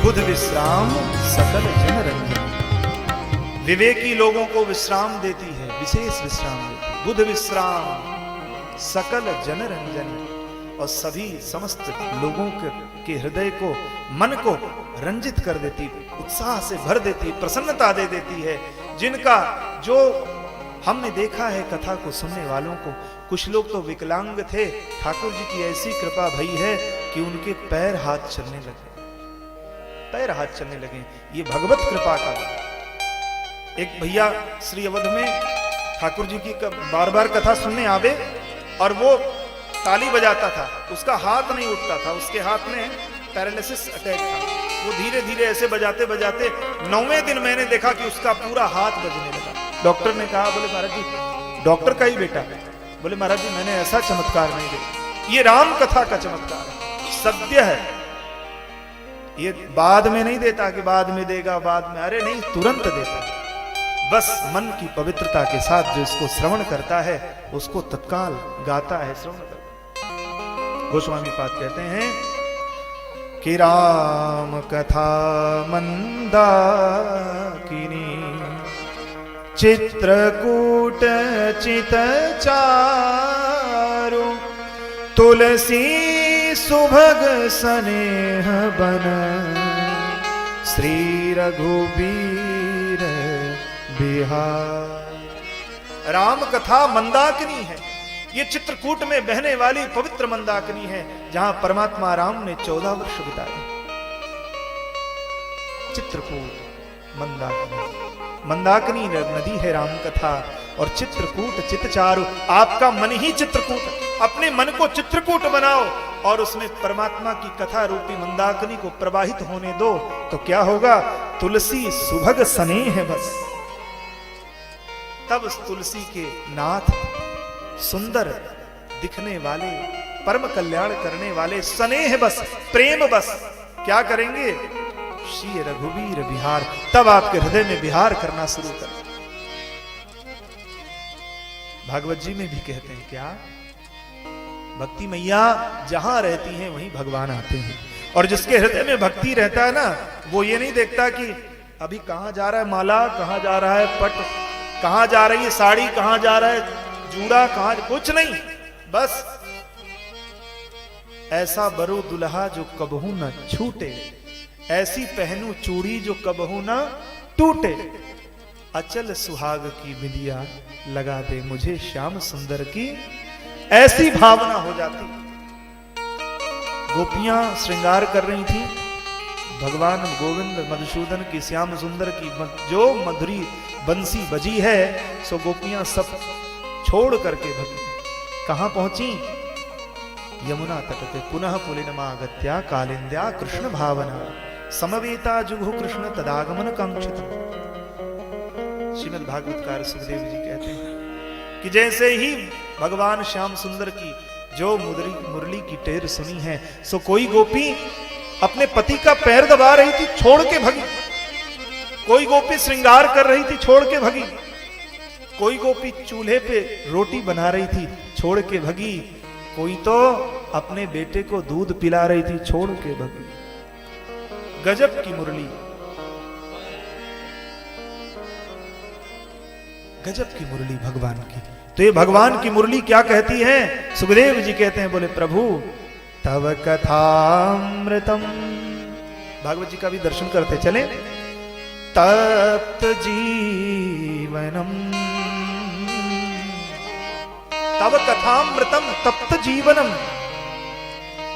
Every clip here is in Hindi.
बुध विश्राम सकल जन रंजन। विवेकी लोगों को विश्राम देती है, विशेष विश्राम देती है। बुध विश्राम सकल जन रंजन, और सभी समस्त लोगों के हृदय को, मन को रंजित कर देती, उत्साह से भर देती, प्रसन्नता दे देती है। जिनका जो हमने देखा है कथा को सुनने वालों को, कुछ लोग तो विकलांग थे, ठाकुर जी की ऐसी कृपा भई है कि उनके पैर हाथ चलने लगे, पैर हाथ चलने लगे। ये भगवत कृपा का। एक भैया श्री अवध में ठाकुर जी की बार बार कथा सुनने आवे और वो ताली बजाता था, उसका हाथ नहीं उठता था, उसके हाथ में पैरालिसिस अटैक था। वो धीरे धीरे ऐसे बजाते बजाते 9वें दिन मैंने देखा कि उसका पूरा हाथ बजने लगा। डॉक्टर ने कहा, बोले महाराज जी, डॉक्टर का ही बेटा, बोले महाराज जी मैंने ऐसा चमत्कार नहीं देखा। ये राम कथा का चमत्कार है, सत्य है। ये बाद में नहीं देता कि बाद में देगा, बाद में, अरे नहीं, तुरंत देता। बस मन की पवित्रता के साथ जो इसको श्रवण करता है उसको तत्काल गाता है, श्रवण करता है। गोस्वामी पाद कहते हैं कि राम कथा मंदाकिनी चित्रकूट चित चारु तुलसी सुभग स्नेह बन श्री रघुबीर बिहार। राम कथा मंदाकिनी है, ये चित्रकूट में बहने वाली पवित्र मंदाकिनी है, जहां परमात्मा राम ने 14 वर्ष बिताए। चित्रकूट मंदाकिनी, मंदाकिनी नदी है राम कथा, और चित्रकूट चितचारु, आपका मन ही चित्रकूट। अपने मन को चित्रकूट बनाओ और उसमें परमात्मा की कथा रूपी मंदाकिनी को प्रवाहित होने दो, तो क्या होगा? तुलसी सुभग स्नेह बस। तब तुलसी के नाथ, सुंदर दिखने वाले, परम कल्याण करने वाले, स्नेह बस, प्रेम बस क्या करेंगे? श्री रघुवीर बिहार। तब आपके हृदय में बिहार करना शुरू कर। भागवत जी में भी कहते हैं क्या? भक्ति मैया जहां रहती हैं वहीं भगवान आते हैं। और जिसके हृदय में भक्ति रहता है ना, वो ये नहीं देखता कि अभी कहां जा रहा है माला, कहां जा रहा है पट, कहां जा रही है साड़ी, कहां जा रहा है जूड़ा, कहां, कुछ नहीं। बस ऐसा बरो दुल्हा जो कबहू न छूटे, ऐसी पहनू चूड़ी जो कबहू न टूटे, अचल सुहाग की बिंदिया लगा दे मुझे श्याम सुंदर की, ऐसी भावना हो जाती। गोपियां श्रृंगार कर रही थी, भगवान गोविंद मधुसूदन की, श्याम सुंदर की जो मधुरी बंसी बजी है, सो गोपियां सब छोड़ करके भगी। कहां पहुंची? यमुना तट पे। पुनः पुलिनमागत्या कालिंद्या कृष्ण भावना समवेता जुगु कृष्ण तदागमन कांक्षित। श्रीमद् भागवतकार सुखदेव जी कहते हैं कि जैसे ही भगवान श्याम सुंदर की जो मुरली की टेर सुनी है, सो कोई गोपी अपने पति का पैर दबा रही थी, छोड़ के भगी। कोई गोपी श्रृंगार कर रही थी, छोड़ के भगी। कोई गोपी चूल्हे पे रोटी बना रही थी, छोड़ के भगी। कोई तो अपने बेटे को दूध पिला रही थी, छोड़ के भगी। गजब की मुरली, गजब की मुरली भगवान की। तो ये भगवान की मुरली क्या कहती है? सुखदेव जी कहते हैं, बोले प्रभु तव कथामृतम। भागवत जी का भी दर्शन करते चले। तप्त जीवनम, तव कथामृतम तप्त जीवनम।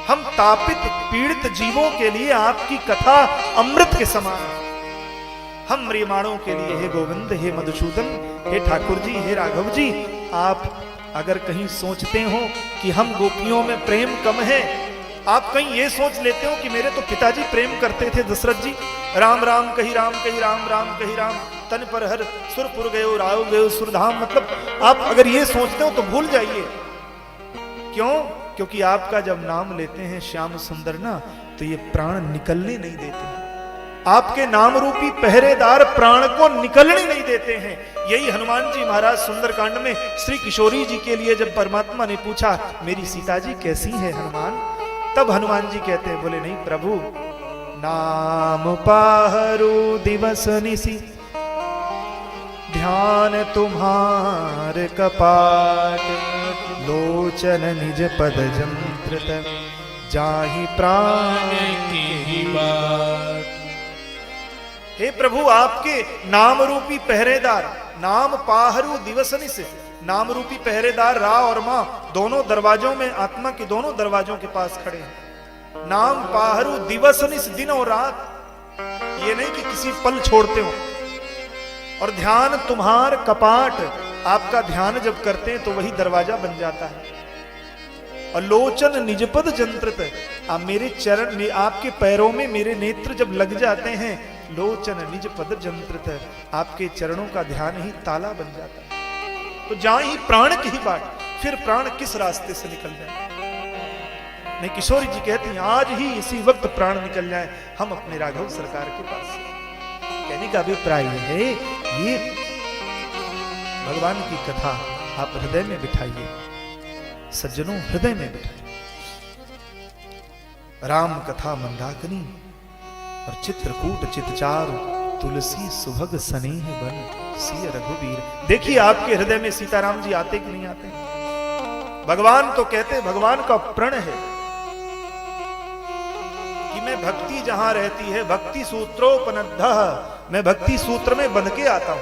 हम तापित पीड़ित जीवों के लिए आपकी कथा अमृत के समान। हम म्रियमाणों के लिए, हे गोविंद, हे मधुसूदन, हे ठाकुर जी, हे राघव जी, आप अगर कहीं सोचते हो कि हम गोपियों में प्रेम कम है, आप कहीं ये सोच लेते हो कि मेरे तो पिताजी प्रेम करते थे दशरथ जी, राम राम कही राम कही राम राम कही राम, तन पर हर सुरपुर गयो राव गयो सुरधाम। मतलब आप अगर ये सोचते हो तो भूल जाइए। क्यों? क्योंकि आपका जब नाम लेते हैं श्याम सुंदर ना, तो ये प्राण निकलने नहीं देते। आपके नाम रूपी पहरेदार प्राण को निकलने नहीं देते हैं। यही हनुमान जी महाराज सुंदरकांड में श्री किशोरी जी के लिए जब परमात्मा ने पूछा, मेरी सीता जी कैसी है हनुमान, तब हनुमान जी कहते हैं, बोले नहीं प्रभु, नाम पाहरू दिवस निसी, ध्यान तुम्हार कपाट, लोचन निज पद जंत्र तक, जाहि प्राण की बाट। हे प्रभु, आपके नाम रूपी पहरेदार, नाम पाहरू दिवसनि से, नाम रूपी पहरेदार रा और मां दोनों दरवाजों में, आत्मा के दोनों दरवाजों के पास खड़े हैं। नाम पाहरू दिवसनि से, दिन और रात, ये नहीं कि किसी पल छोड़ते हो। और ध्यान तुम्हार कपाट, आपका ध्यान जब करते हैं तो वही दरवाजा बन जाता है। और लोचन निजपद जंत्रत, आप मेरे चरण में, आपके पैरों में मेरे नेत्र जब लग जाते हैं, लोचन निज पद जंत्रत, आपके चरणों का ध्यान ही ताला बन जाता है। तो जहां ही प्राण की ही बाट, फिर प्राण किस रास्ते से निकल जाए। नहीं, किशोरी जी कहती हैं आज ही इसी वक्त प्राण निकल जाए हम अपने राघव सरकार के पास। कहने का अभिप्राय है ये भगवान की कथा आप हृदय में बिठाइए, सज्जनों हृदय में बिठाइए। राम कथा मंदाकिनी और चित्रकूट चितचारु, तुलसी सुभग स्नेह बन सिय रघुवीर। देखिए आपके हृदय में सीताराम जी आते कि नहीं आते। भगवान तो कहते, भगवान का प्रण है कि मैं भक्ति जहां रहती है, भक्ति सूत्रोपनद्धः, मैं भक्ति सूत्र में बंध के आता हूं।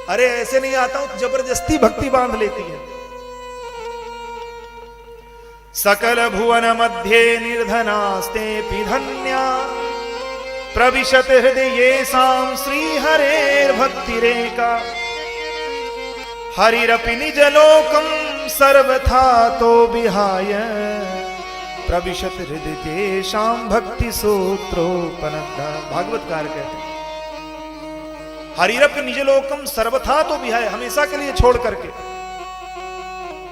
अरे ऐसे नहीं आता हूं जबरदस्ती भक्ति बांध लेती है। सकल भुवन मध्ये निर्धनास्ते धन्या, प्रविशत हृदयेषां श्री हरेर् भक्तिरेका, हरिरपि निज लोकं सर्वथा तो विहाय, प्रविशत हृदयेषां भक्ति सूत्रोपनद्धः। भागवतकार कहते हैं हरिरपि निज लोकम सर्वथा तो विहाय, हमेशा के लिए छोड़ करके,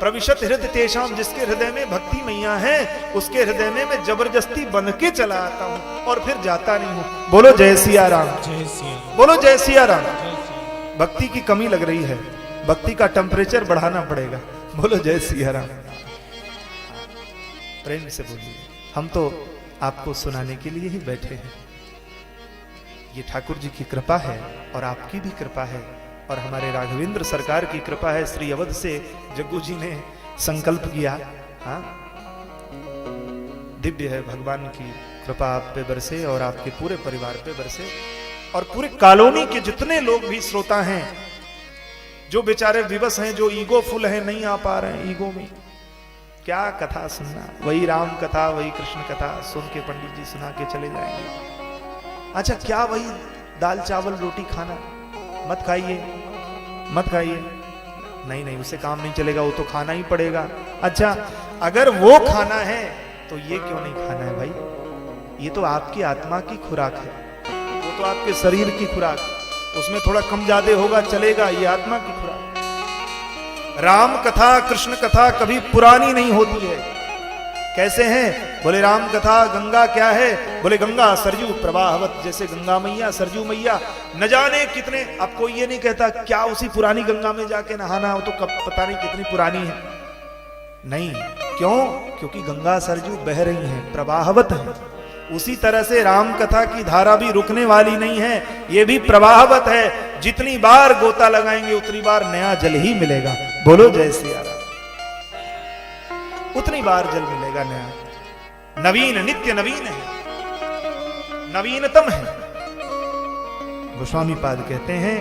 प्रविशत हृदय तेषाम, जिसके हृदय में भक्ति मैया है उसके हृदय में मैं जबरदस्ती बंध के चला आता हूं और फिर जाता नहीं हूं। बोलो जय सिया राम, बोलो जय सिया राम। भक्ति की कमी लग रही है, भक्ति का टेम्परेचर बढ़ाना पड़ेगा। बोलो जय सिया राम, प्रेम से बोलिए। हम तो आपको सुनाने के लिए ही बैठे हैं। ये ठाकुर जी की कृपा है और आपकी भी कृपा है और हमारे राघवेंद्र सरकार की कृपा है। श्री अवध से जग्गू जी ने संकल्प किया। हाँ, दिव्य है, भगवान की कृपा आप पे बरसे और आपके पूरे परिवार पे बरसे। और पूरे कॉलोनी के जितने लोग भी श्रोता हैं, जो बेचारे विवश हैं, जो ईगो फुल हैं, नहीं आ पा रहे हैं, ईगो में क्या कथा सुनना, वही राम कथा, वही कृष्ण कथा सुन के पंडित जी सुना के चले जाएंगे। अच्छा, क्या वही दाल चावल रोटी खाना, मत खाइए मत खाइए, नहीं नहीं, उससे काम नहीं चलेगा, वो तो खाना ही पड़ेगा। अच्छा, अगर वो खाना है तो ये क्यों नहीं खाना है भाई? ये तो आपकी आत्मा की खुराक है, वो तो आपके शरीर की खुराक, उसमें थोड़ा कम ज्यादा होगा चलेगा, ये आत्मा की खुराक। राम कथा कृष्ण कथा कभी पुरानी नहीं होती है। कैसे हैं? बोले राम कथा गंगा क्या है? बोले गंगा सरजू प्रवाहवत, जैसे गंगा मैया सरजू मैया न जाने कितने। अब कोई ये नहीं कहता क्या उसी पुरानी गंगा में जाके नहाना हो, तो कब पता नहीं कितनी पुरानी है। नहीं, क्यों? क्योंकि गंगा सरजू बह रही हैं, प्रवाहवत है। उसी तरह से राम कथा की धारा भी रुकने वाली नहीं है, ये भी प्रवाहवत है। जितनी बार गोता लगाएंगे उतनी बार नया जल ही मिलेगा। बोलो जय सिया राम। उतनी बार जल मिलेगा नया, नवीन, नित्य नवीन है, नवीनतम है। गोस्वामी पाद कहते हैं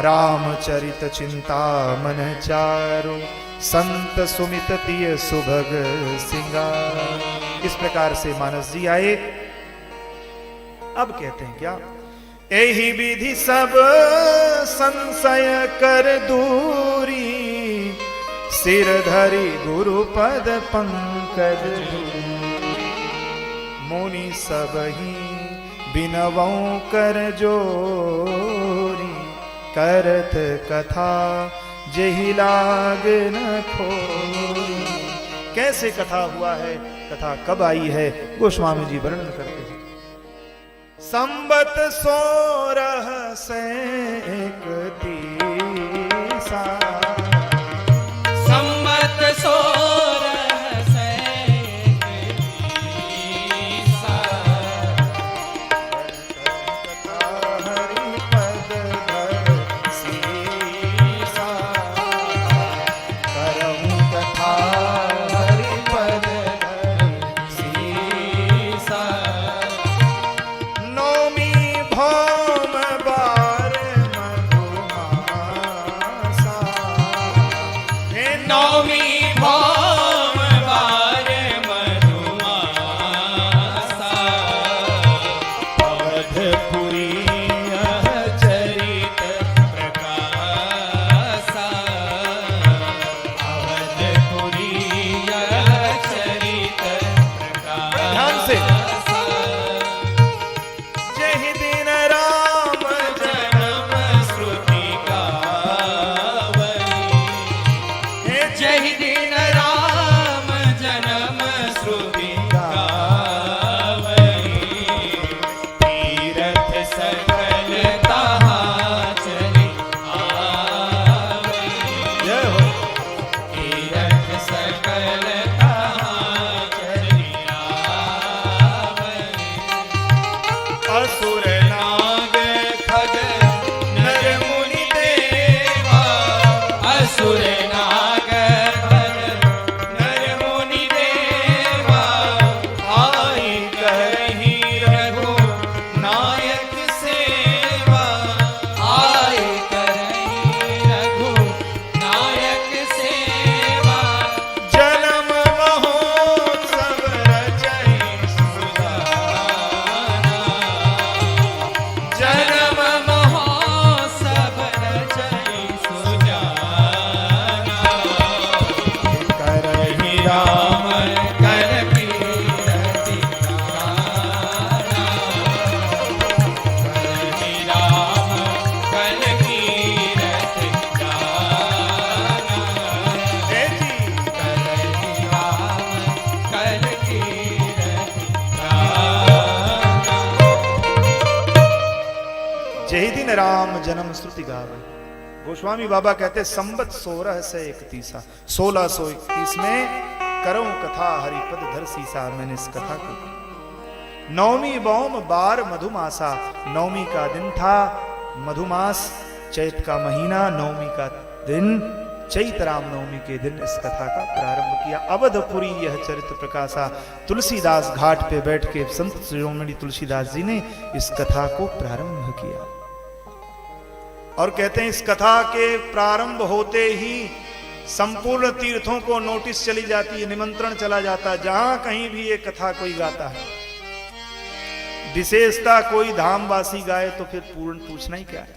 रामचरित चिंता मन चारो, संत सुमित तिय सुभग सिंगार। इस प्रकार से मानस जी आए। अब कहते हैं क्या? एहि विधि सब संशय कर दूरी, सिर धरि गुरु पद पंकज, मुनि सबहि बिनवों कर जोरी, करत कथा जेहि लाग न खोरी। कैसे कथा हुआ है, कथा कब आई है, गोस्वामी जी वर्णन करते हैं। संबत 16 सैक तीसा, संबत 16 सैक तीसा, से जय दिन राम जन्म श्रुति गावई, जय दिन राम जन्म श्रुति गावई, तीरथ सकल तहाँ चली आवई, जय हो तीरथ सकल तहाँ चली आवई, असुर नाग खग नर मुनि देवा, असुर नाग खग नर मुनि देवा, आई करहि रघु नायक सेवा, आई करहि रघु नायक सेवा, जन्म महोत्सव रचई सुजाना, जन्म महोत्सव रचई सुजाना, करहि राम कर कीरति गाना, करहि राम कर कीरति गाना, हे जी करहि राम कर कीरति गाना। जय दिन राम जन्म श्रुति गावे। गोस्वामी बाबा कहते संबत 1631 1631 में करूं कथा हरिपद धर सीसा। मैंने इस कथा को नवमी बौम बार मधुमासा, नवमी का दिन था मधुमास, चैत का महीना, नवमी का दिन, चैत राम नवमी के दिन इस कथा का प्रारंभ किया। अवधपुरी यह चरित्र प्रकाशा। तुलसीदास घाट पे बैठ के संत शिरोमणि तुलसीदास जी ने इस कथा को प्रारंभ किया और कहते हैं इस कथा के प्रारंभ होते ही संपूर्ण तीर्थों को नोटिस चली जाती है, निमंत्रण चला जाता है। जहां कहीं भी ये कथा कोई गाता है, विशेषता कोई धामवासी गाए तो फिर पूर्ण पूछना ही क्या है।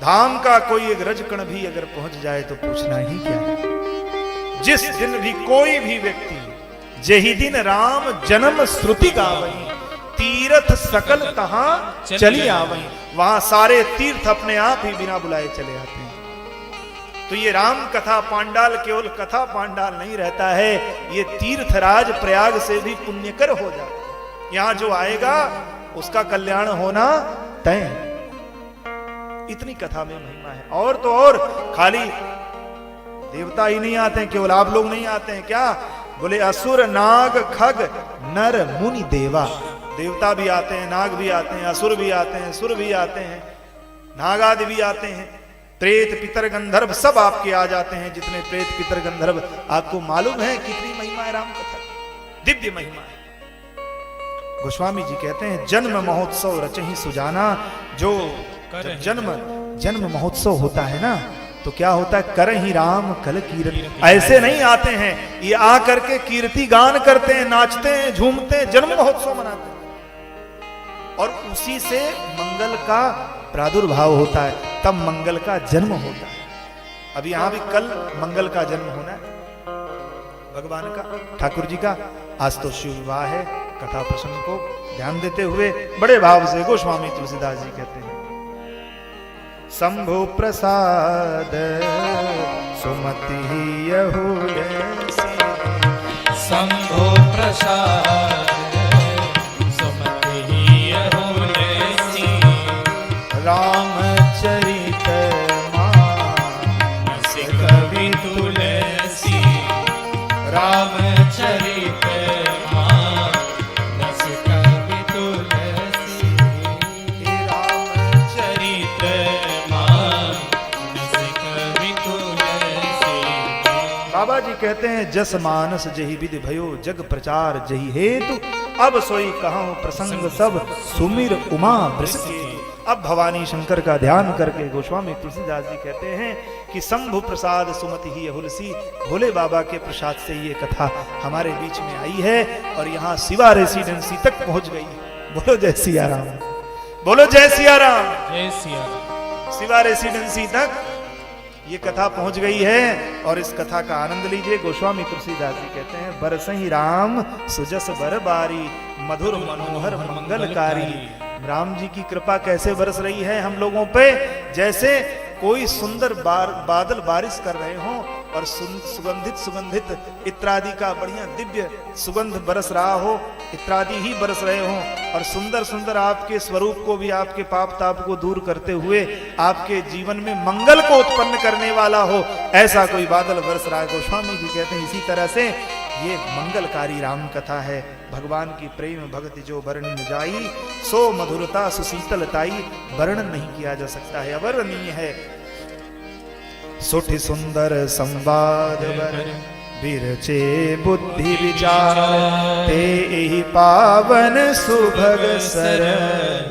धाम का कोई एक रजकण भी अगर पहुंच जाए तो पूछना ही क्या है। जिस दिन भी कोई भी व्यक्ति जही दिन राम जन्म श्रुति गावई, तीर्थ सकल तहां चली आवई, वहां सारे तीर्थ अपने आप ही बिना बुलाए चले आते हैं। तो ये राम कथा पांडाल केवल कथा पांडाल नहीं रहता है, ये तीर्थराज प्रयाग से भी पुण्यकर हो जाता है। यहां जो आएगा उसका कल्याण होना तय है। इतनी कथा में महिमा है। और तो और खाली देवता ही नहीं आते हैं, केवल आप लोग नहीं आते हैं क्या? बोले असुर नाग खग नर मुनि देवा। देवता भी आते हैं, नाग भी आते हैं, असुर भी आते हैं, सुर भी आते हैं, नाग आदि भी आते हैं, प्रेत पितर गंधर्व सब आपके आ जाते हैं। जितने प्रेत पितर गंधर्व आपको मालूम है कितनी महिमा है राम कथा, दिव्य महिमा है। गोस्वामी जी कहते हैं जन्म महोत्सव रचहि सुजाना। जो जन्म महोत्सव होता है ना, तो क्या होता है? कर ही राम कल कीर्ति। ऐसे नहीं आते हैं, ये आ करके कीर्ति गान करते हैं, नाचते हैं, झूमते हैं, जन्म महोत्सव मनाते हैं और उसी से मंगल का प्रादुर्भाव होता है, तब मंगल का जन्म होता है। अभी यहां भी कल मंगल का जन्म होना है भगवान का, ठाकुर जी का। आज तो शिव विवाह है। कथा प्रसंग को ध्यान देते हुए बड़े भाव से गोस्वामी तुलसीदास जी कहते हैं शंभु प्रसाद सुमति यहु शंभु प्रसाद सुमति यहु रामचरित मानस कवि तुलसी, रामचरित मानस कवि तुलसी, रामचरित मानस कवि तुलसी। बाबा जी कहते हैं जस मानस जही विधि भयो, जग प्रचार जही हेतु, अब सोई कहूं प्रसंग सब सुमिर उमा वृषकेतु। अब भवानी शंकर का ध्यान करके गोस्वामी तुलसीदास जी कहते हैं कि शंभु प्रसाद सुमति ही हुलसी, भोले बाबा के प्रसाद से ये कथा हमारे बीच में आई है और यहाँ शिवा रेसिडेंसी तक पहुंच गई है। बोलो जय सिया राम, बोलो जय सिया राम, जय सिया राम। शिवा रेसिडेंसी तक ये कथा पहुंच गई है और इस कथा का आनंद लीजिए। गोस्वामी तुलसीदास जी कहते हैं, बरसहि राम सुजस बर बारी, मधुर मनोहर मंगलकारी। राम जी की कृपा कैसे बरस रही है हम लोगों पे, जैसे कोई सुंदर बादल बारिश कर रहे हों और सुगंधित सुगंधित इत्रादि का बढ़िया दिव्य सुगंध बरस रहा हो, इत्रादि ही बरस रहे हों और सुंदर सुंदर आपके स्वरूप को भी, आपके पाप ताप को दूर करते हुए आपके जीवन में मंगल को उत्पन्न करने वाला हो, ऐसा कोई बादल बरस रहा है। गोस्वामी जी कहते हैं इसी तरह से ये मंगलकारी राम कथा है। भगवान की प्रेम भक्ति जो वर्णन जाई, सो मधुरता सुशीतलताई, वर्णन नहीं किया जा सकता है, अवर्णनीय है। सुठि सुंदर संवाद वर विरचे बुद्धि विचार, ते एहि पावन सुभग सर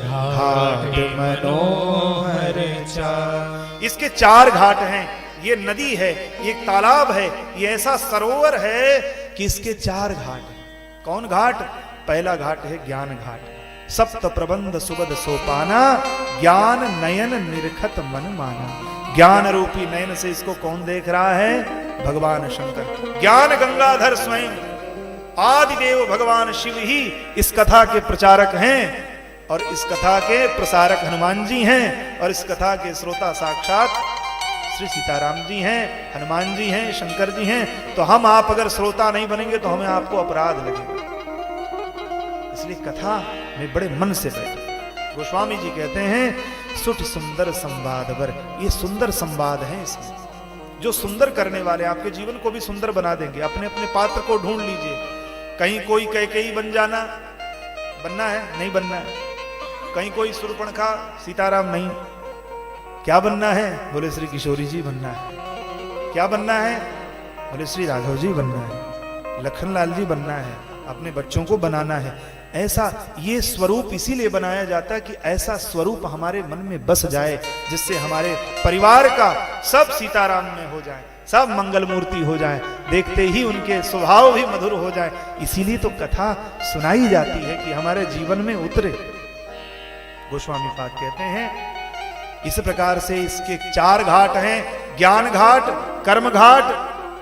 घाट मनोहर चार। इसके 4 घाट हैं, ये नदी है, ये तालाब है, ये ऐसा सरोवर है कि इसके 4 घाट हैं। कौन घाट? पहला घाट है ज्ञान घाट, सप्त प्रबंध सुबद सोपाना, ज्ञान नयन निरखत मन माना। ज्ञान रूपी नयन से इसको कौन देख रहा है? भगवान शंकर। ज्ञान गंगाधर स्वयं आदिदेव भगवान शिव ही इस कथा के प्रचारक हैं और इस कथा के प्रसारक हनुमान जी हैं और इस कथा के श्रोता साक्षात श्री सीताराम जी हैं, हनुमान जी हैं, शंकर जी हैं। तो हम आप अगर श्रोता नहीं बनेंगे तो हमें आपको अपराध लगेगा, इसलिए कथा में बड़े मन से बैठे। गोस्वामी जी कहते हैं सुठ सुंदर संवाद वर, ये सुंदर संवाद है इसमें जो सुंदर करने वाले आपके जीवन को भी सुंदर बना देंगे। अपने अपने पात्र को ढूंढ लीजिए, कहीं कोई कैकेयी बनना है, नहीं बनना है। कहीं कोई शूर्पणखा, सीताराम नहीं। क्या बनना है? बोले श्री किशोरी जी बनना है। क्या बनना है? बोले श्री राघव जी बनना है, लखनलाल जी बनना है, अपने बच्चों को बनाना है। ऐसा ये स्वरूप इसीलिए बनाया जाता है कि ऐसा स्वरूप हमारे मन में बस जाए जिससे हमारे परिवार का सब सीताराम में हो जाए, सब मंगल मूर्ति हो जाए, देखते ही उनके स्वभाव भी मधुर हो जाए। इसीलिए तो कथा सुनाई जाती है कि हमारे जीवन में उतरे। गोस्वामी पाद कहते हैं इस प्रकार से इसके 4 घाट हैं, ज्ञान घाट, कर्म घाट,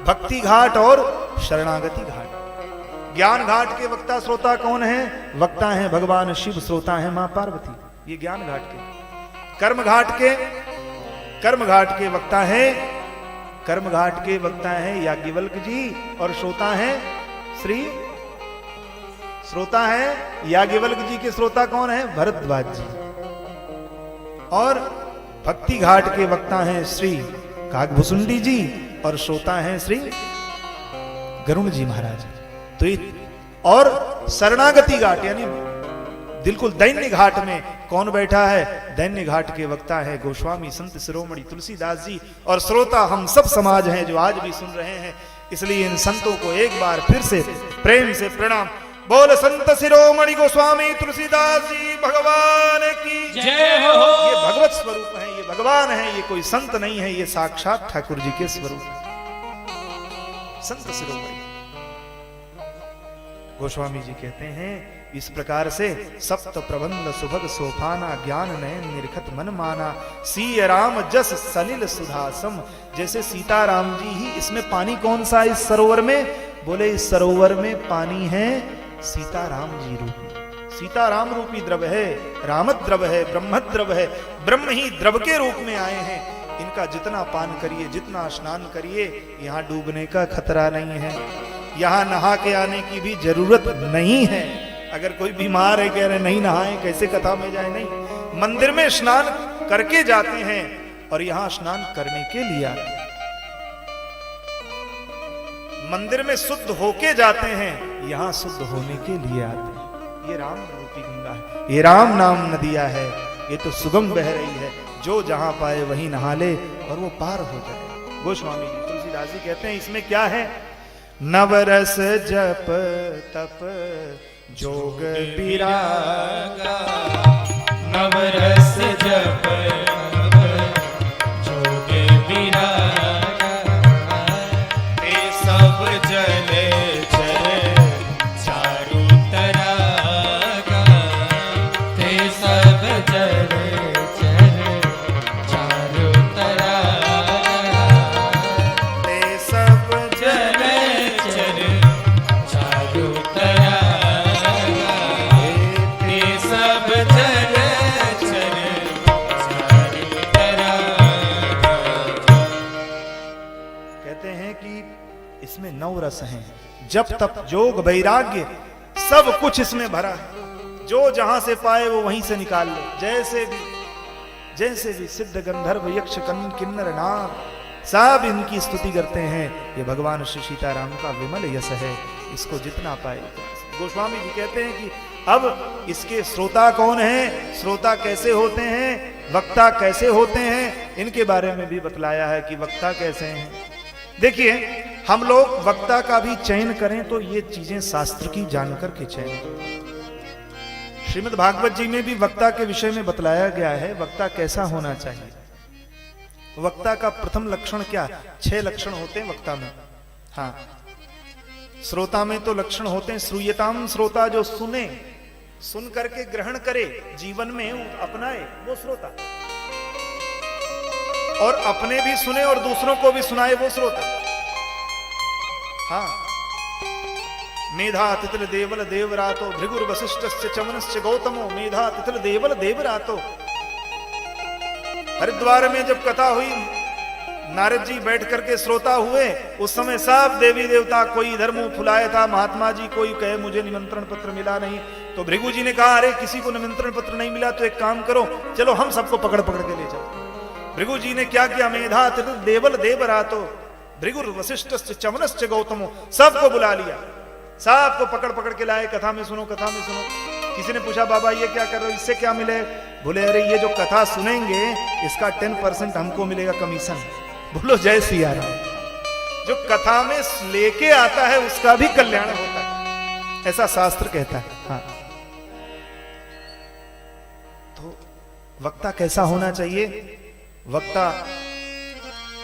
भक्ति घाट और शरणागति घाट। ज्ञान घाट के वक्ता श्रोता कौन है? वक्ता है भगवान शिव, श्रोता है मां पार्वती, ये ज्ञान घाट के। कर्म घाट के वक्ता है, कर्म घाट के वक्ता है याज्ञवल्क्य जी और श्रोता है याज्ञवल्क्य जी के श्रोता कौन है? भरद्वाज जी। और भक्ति घाट के वक्ता हैं श्री काकभुसुंडी जी और श्रोता हैं श्री गरुण जी महाराज। तो ये और शरणागति घाट यानी बिल्कुल दैन्य घाट में कौन बैठा है? दैन्य घाट के वक्ता है गोस्वामी संत शिरोमणि तुलसीदास जी और श्रोता हम सब समाज हैं जो आज भी सुन रहे हैं। इसलिए इन संतों को एक बार फिर से प्रेम से प्रणाम। बोल संत शिरोमणि गोस्वामी तुलसीदास जी भगवान की जय हो। ये भगवत स्वरूप है, ये भगवान है, ये कोई संत नहीं है, ये साक्षात ठाकुर जी के स्वरूप है। संत शिरोमणि गोस्वामी जी कहते हैं इस प्रकार से सप्त प्रबंध सुभग सोपाना, ज्ञान नयन निरखत मन माना, सीय राम जस सलिल सुधासम। जैसे सीताराम जी ही, इसमें पानी कौन सा इस सरोवर में? बोले इस सरोवर में पानी है सीताराम जी रूपी, सीताराम रूपी द्रव है, राम द्रव है, ब्रह्म द्रव है। ब्रह्म ही द्रव के रूप में आए हैं। इनका जितना पान करिए, जितना स्नान करिए, यहाँ डूबने का खतरा नहीं है, यहाँ नहा के आने की भी जरूरत नहीं है। अगर कोई बीमार है, कह रहे नहीं नहाए, कैसे कथा में जाए? नहीं, मंदिर में स्नान करके जाते हैं और यहाँ स्नान करने के लिए आते हैं। मंदिर में शुद्ध होके जाते हैं, यहाँ शुद्ध होने के लिए आते हैं। ये राम रूपी गंगा है, ये राम नाम नदिया है, ये तो सुगम बह रही है। जो जहां पाए वहीं नहा ले और वो पार हो जाए। गोस्वामी जी तुलसीदास जी कहते हैं इसमें क्या है? नवरस जप तप जोग विरागा, नवरस जप जोग विरागा, ते सब जल चर चारु तरागा, ते सब जल चर चारु तरागा, रस हैं, जप तप जोग वैराग्य सब कुछ इसमें भरा है। जो जहां से पाए वो वहीं से निकाल ले। जैसे भी सिद्ध गंधर्व यक्ष किन्नर नाग सब इनकी स्तुति करते हैं। ये भगवान श्री सीताराम का विमल यश है, इसको जितना पाए। गोस्वामी जी कहते हैं कि अब इसके श्रोता कौन है, श्रोता कैसे होते हैं, वक्ता कैसे होते हैं, इनके बारे में भी बतलाया है कि वक्ता कैसे हैं। देखिए, हम लोग वक्ता का भी चयन करें तो ये चीजें शास्त्र की जानकर के चयन करें। श्रीमद् भागवत जी में भी वक्ता के विषय में बतलाया गया है, वक्ता कैसा होना चाहिए। वक्ता का प्रथम लक्षण क्या, 6 लक्षण होते हैं वक्ता में। हाँ, श्रोता में तो लक्षण होते हैं, श्रूयताम श्रोता, जो सुने, सुन करके ग्रहण करे, जीवन में अपनाए, वो श्रोता। और अपने भी सुने और दूसरों को भी सुनाए, वो श्रोता। हाँ, मेधा तिथिल देवल देवरातो भृगुर वशिष्ठस्य चमनस्य गौतमो मेधा तिथिल देवल देवरातो। हरिद्वार में जब कथा हुई, नारद जी बैठ करके श्रोता हुए, उस समय सब देवी देवता, कोई इधर मुंह फुलाया था, महात्मा जी कोई कहे मुझे निमंत्रण पत्र मिला नहीं, तो भृगु जी ने कहा अरे किसी को निमंत्रण पत्र नहीं मिला तो एक काम करो, चलो हम सबको पकड़ पकड़ के ले चलो। भृगु जी ने क्या किया, मेधा तिथिल देवल देवरातो भृगुर वशिष्ठस्य चमनस्य गौतमो, सबको बुला लिया, सबको पकड़ पकड़ के लाए, कथा में सुनो, कथा में सुनो। किसी ने पूछा बाबा ये क्या कर रहे हो, इससे क्या मिले? बोले अरे ये जो कथा सुनेंगे इसका 10% हमको मिलेगा कमीशन। बोलो जय सिया राम। जो कथा में लेके आता है उसका भी कल्याण होता है, ऐसा शास्त्र कहता है। हाँ, तो वक्ता कैसा होना चाहिए? वक्ता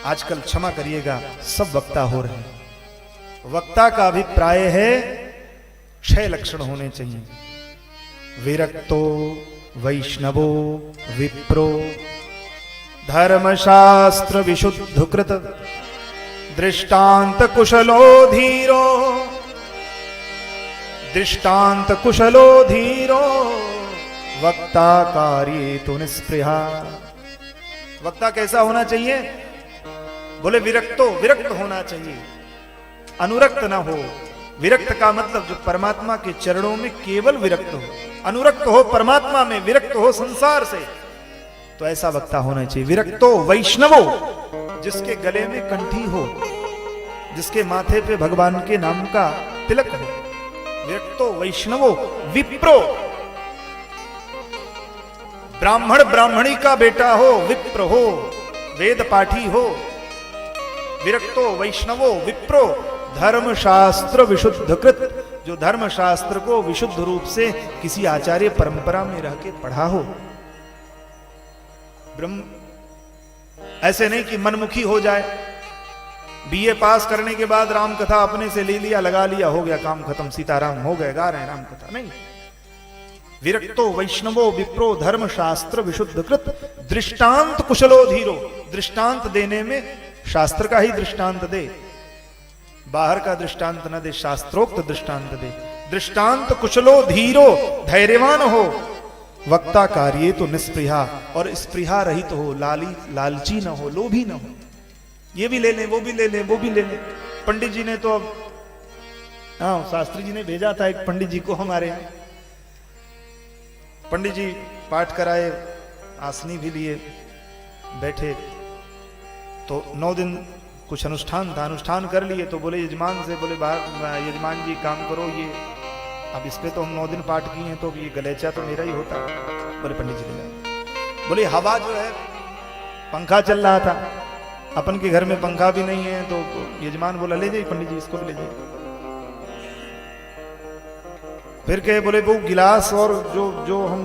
आजकल, क्षमा करिएगा, सब वक्ता हो रहे हैं। वक्ता का अभिप्राय है 6 लक्षण होने चाहिए। विरक्तो वैष्णवो विप्रो धर्मशास्त्र विशुद्ध कृत दृष्टांत कुशलो धीरो, दृष्टांत कुशलो धीरो वक्ता कार्ये तो निस्पृहा। वक्ता कैसा होना चाहिए? बोले विरक्तो, विरक्त होना चाहिए, अनुरक्त ना हो। विरक्त का मतलब जो परमात्मा के चरणों में केवल विरक्त हो, अनुरक्त हो परमात्मा में, विरक्त हो संसार से, तो ऐसा वक्ता होना चाहिए। विरक्तो वैष्णवो, जिसके गले में कंठी हो, जिसके माथे पे भगवान के नाम का तिलक हो। विरक्तो वैष्णवो विप्रो, ब्राह्मण ब्राह्मणी का बेटा हो, विप्र हो, वेद पाठी हो। विरक्तो वैष्णवो विप्रो धर्म शास्त्र विशुद्ध कृत, जो धर्म शास्त्र को विशुद्ध रूप से किसी आचार्य परंपरा में रह के पढ़ा हो। ब्रह्म ऐसे नहीं कि मनमुखी हो जाए, बीए पास करने के बाद राम कथा अपने से ले लिया, लगा लिया, हो गया काम खत्म, सीताराम हो गए, गा रहे हैं राम कथा, नहीं। विरक्तो वैष्णवो विप्रो धर्म शास्त्र विशुद्ध कृत दृष्टांत कुशलो धीरो, दृष्टांत देने में शास्त्र का ही दृष्टांत दे, बाहर का दृष्टांत न दे, शास्त्रोक्त दृष्टांत दे। दृष्टांत कुशलो धीरो, धैर्यवान हो। वक्ता कार्ये तो निस्पृहा, और स्पृहा रहित हो, लालची न हो, लोभी न हो। ये भी ले लें, वो भी ले लें, वो भी ले लें। पंडित जी ने तो अब, हाँ, शास्त्री जी ने भेजा था एक पंडित जी को हमारे यहाँ। पंडित जी पाठ कराए, आसनी भी लिए, बैठे, तो 9 दिन कुछ अनुष्ठान था, अनुष्ठान कर लिए। तो बोले यजमान से, बोले बाहर यजमान जी काम करो, ये अब इस पे तो हम 9 दिन पाठ किए हैं, तो ये गलेचा तो मेरा ही होता। बोले पंडित जी ले जाओ। बोले हवा जो है, पंखा चल रहा था, अपन के घर में पंखा भी नहीं है, तो यजमान बोला ले जाइए पंडित जी, इसको भी ले जाइए। फिर कहे, बोले वो गिलास और जो हम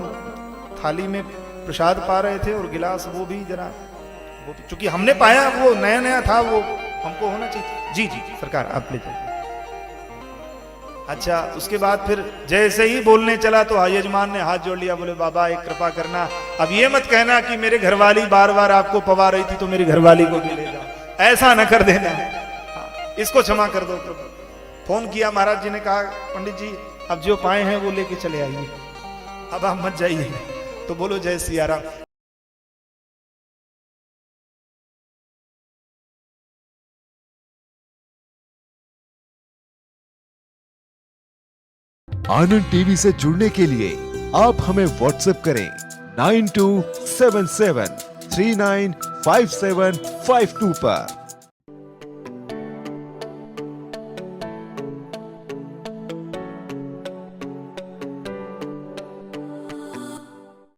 थाली में प्रसाद पा रहे थे और गिलास, वो भी जरा, वो चूंकि हमने पाया वो नया नया था, वो हमको होना चाहिए। जी जी सरकार आप ले जाइए। अच्छा, उसके बाद फिर जैसे ही बोलने चला तो यजमान ने हाथ जोड़ लिया, बोले बाबा एक कृपा करना, अब ये मत कहना कि मेरे घरवाली बार बार आपको पवा रही थी तो मेरी घरवाली को भी ले जाओ, ऐसा न कर देना। हाँ, इसको क्षमा कर दो। तो फोन किया, महाराज जी ने कहा पंडित जी अब जो पाए हैं वो लेके चले आइए, अब आप मत जाइए। तो बोलो जय सिया राम। आनंद टीवी से जुड़ने के लिए आप हमें व्हाट्सएप करें 9277395752 पर।